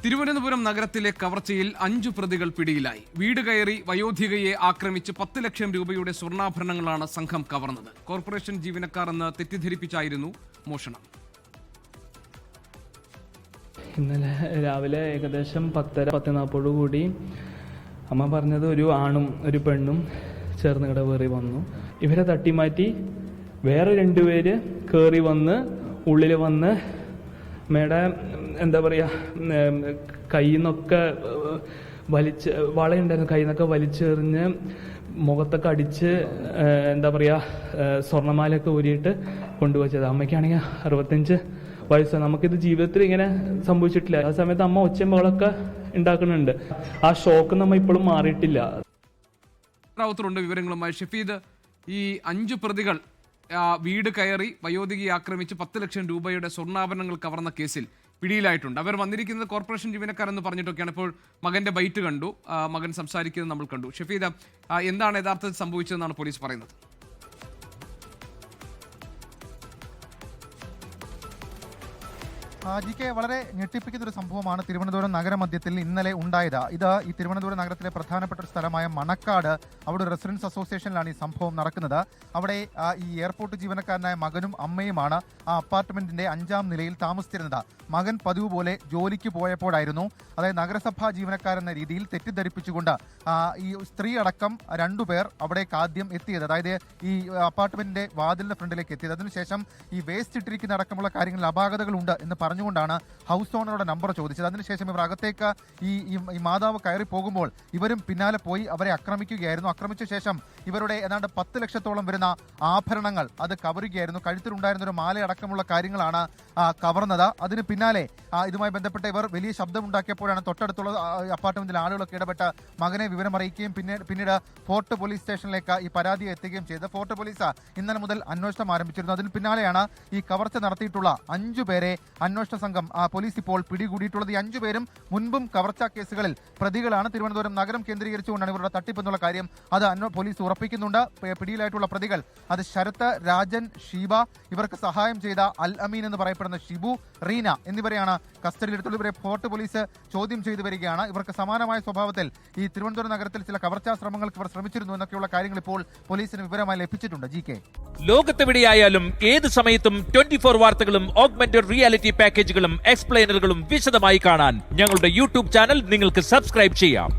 തിരുവനന്തപുരം നഗരത്തിലെ കവർച്ചയിൽ 5 പ്രതികൾ പിടിയിലായി. വീട് കയറി വയോധികയെ ആക്രമിച്ച് 10 ലക്ഷം രൂപയുടെ സ്വർണ്ണാഭരണങ്ങളാണ് സംഘം കവർന്നത്. കോർപ്പറേഷൻ ജീവനക്കാർ എന്ന് തെറ്റിദ്ധരിപ്പിച്ചായിരുന്നു മോഷണം. ഇന്നലെ രാവിലെ ഏകദേശം 10:40 കൂടി അമ്മ പറഞ്ഞത് ഒരു ആണും ഒരു പെണ്ണും ചേർന്ന് കയറി വന്നു. ഇവരെ തട്ടിമാറ്റി വേറെ 2 പേര് കയറി വന്ന് ഉള്ളിൽ വന്ന് അമ്മയുടെ എന്താ പറയുക കയ്യിൽ നിന്നൊക്കെ വളയുണ്ടായിരുന്നു, കയ്യിൽ നിന്നൊക്കെ വലിച്ചെറിഞ്ഞ് മുഖത്തൊക്കെ അടിച്ച് എന്താ പറയുക സ്വർണ്ണമാലയൊക്കെ ഊരിയിട്ട് കൊണ്ടുവച്ചത്. അമ്മയ്ക്കാണെങ്കിൽ 65 വയസ്സ്. നമുക്കിത് ജീവിതത്തിൽ ഇങ്ങനെ സംഭവിച്ചിട്ടില്ല. ആ സമയത്ത് അമ്മ ഒച്ചമ്പകളൊക്കെ ഉണ്ടാക്കുന്നുണ്ട്. ആ ഷോക്ക് നമ്മ ഇപ്പോഴും മാറിയിട്ടില്ല. വിവരങ്ങളുമായി ഷഫീദ്, ഈ 5 പ്രതികൾ വീട് കയറി വയോധികയെ ആക്രമിച്ച് 10 ലക്ഷം രൂപയുടെ സ്വർണ്ണാഭരണങ്ങൾ കവർന്ന കേസിൽ പിടിയിലായിട്ടുണ്ട്. അവർ വന്നിരിക്കുന്നത് കോർപ്പറേഷൻ ജീവനക്കാരെന്ന് പറഞ്ഞിട്ടൊക്കെയാണ്. ഇപ്പോൾ മകന്റെ ബൈറ്റ് കണ്ടു, മകൻ സംസാരിക്കുന്നത് നമ്മൾ കണ്ടു. ഷഫീദ, എന്താണ് യഥാർത്ഥത്തിൽ സംഭവിച്ചതെന്നാണ് പോലീസ് പറയുന്നത്? ജിക്ക്, വളരെ ഞെട്ടിപ്പിക്കുന്ന ഒരു സംഭവമാണ് തിരുവനന്തപുരം നഗരമധ്യത്തിൽ ഇന്നലെ ഉണ്ടായത്. ഇത് ഈ തിരുവനന്തപുരം നഗരത്തിലെ പ്രധാനപ്പെട്ട ഒരു സ്ഥലമായ മണക്കാട്, അവിടെ റെസിഡൻസ് അസോസിയേഷനിലാണ് ഈ സംഭവം നടക്കുന്നത്. അവിടെ ഈ എയർപോർട്ട് ജീവനക്കാരനായ മകനും അമ്മയുമാണ് ആ അപ്പാർട്ട്മെന്റിന്റെ 5ാം നിലയിൽ താമസിച്ചിരുന്നത്. മകൻ പതിവ് പോലെ ജോലിക്ക് പോയപ്പോഴായിരുന്നു, അതായത് നഗരസഭാ ജീവനക്കാരെന്ന രീതിയിൽ തെറ്റിദ്ധരിപ്പിച്ചുകൊണ്ട് ഈ സ്ത്രീ അടക്കം 2 പേർ അവിടേക്ക് ആദ്യം എത്തിയത്, അതായത് ഈ അപ്പാർട്ട്മെന്റിന്റെ വാതിലിന്റെ ഫ്രണ്ടിലേക്ക് എത്തിയത്. അതിനുശേഷം ഈ വേസ്റ്റ് ഇട്ടിരിക്കുന്ന അടക്കമുള്ള കാര്യങ്ങളിൽ അപാകതകളുണ്ട് എന്ന് പറഞ്ഞുകൊണ്ടാണ് ഹൗസ് ഓണറുടെ നമ്പർ ചോദിച്ചത്. അതിനുശേഷം ഇവർ അകത്തേക്ക് ഈ മാതാവ് കയറി പോകുമ്പോൾ ഇവരും പിന്നാലെ പോയി അവരെ ആക്രമിക്കുകയായിരുന്നു. ആക്രമിച്ച ശേഷം ഇവരുടെ ഏതാണ്ട് 10 ലക്ഷത്തോളം വരുന്ന ആഭരണങ്ങൾ അത് കവരുകയായിരുന്നു. കഴുത്തിലുണ്ടായിരുന്ന ഒരു മാല അടക്കമുള്ള കാര്യങ്ങളാണ് കവർന്നത്. അതിന് പിന്നാലെ ഇതുമായി ബന്ധപ്പെട്ട് ഇവർ വലിയ ശബ്ദമുണ്ടാക്കിയപ്പോഴാണ് തൊട്ടടുത്തുള്ള അപ്പാർട്ട്മെന്റിലെ ആളുകളൊക്കെ ഇടപെട്ട് മകനെ വിവരം അറിയിക്കുകയും പിന്നീട് ഫോർട്ട് പോലീസ് സ്റ്റേഷനിലേക്ക് ഈ പരാതി എത്തുകയും ചെയ്ത് ഫോർട്ട് പോലീസ് ഇന്നലെ മുതൽ അന്വേഷണം ആരംഭിച്ചിരുന്നു. അതിന് പിന്നാലെയാണ് ഈ കവർച്ച നടത്തിയിട്ടുള്ള 5 പേരെ അന്വേഷണ സംഘം പോലീസ് ഇപ്പോൾ പിടികൂടിയിട്ടുള്ളത്. ഈ 5 പേരും മുൻപും കവർച്ചാ കേസുകളിൽ പ്രതികളാണ്. തിരുവനന്തപുരം നഗരം കേന്ദ്രീകരിച്ചുകൊണ്ടാണ് ഇവരുടെ തട്ടിപ്പ് എന്നുള്ള കാര്യം അത് പോലീസ് ഉറപ്പിക്കുന്നുണ്ട്. പിടിയിലായിട്ടുള്ള പ്രതികൾ അത് ശരത്ത്, രാജൻ, ഷീബ, ഇവർക്ക് സഹായം ചെയ്ത അൽ അമീൻ എന്ന് പറയപ്പെടുന്ന ഷിബു, റീന എന്നിവരെയാണ് കസ്റ്റഡിയിലെടുത്തുള്ളത്. ഇവരെ ഫോർട്ട് പോലീസ് ചോദ്യം ചെയ്തു വരികയാണ്. ഇവർക്ക് സമാനമായ സ്വഭാവത്തിൽ ഈ തിരുവനന്തപുരം നഗരത്തിൽ ചില കവർച്ചാ ശ്രമങ്ങൾക്ക് ഇവർ ശ്രമിച്ചിരുന്നു എന്നൊക്കെയുള്ള കാര്യങ്ങൾ ഇപ്പോൾ പോലീസിന് വിവരമായി ലഭിച്ചിട്ടുണ്ട്. ജികെ, ലോകത്തെവിടെയായാലും ഏത് സമയത്തും 24 വാർത്തകളും ഓഗ്മെന്റഡ് റിയാലിറ്റി പാക്കേജുകളും എക്സ്പ്ലെയിനറുകളും വിശദമായി കാണാൻ ഞങ്ങളുടെ യൂട്യൂബ് ചാനൽ നിങ്ങൾക്ക് സബ്സ്ക്രൈബ് ചെയ്യാം.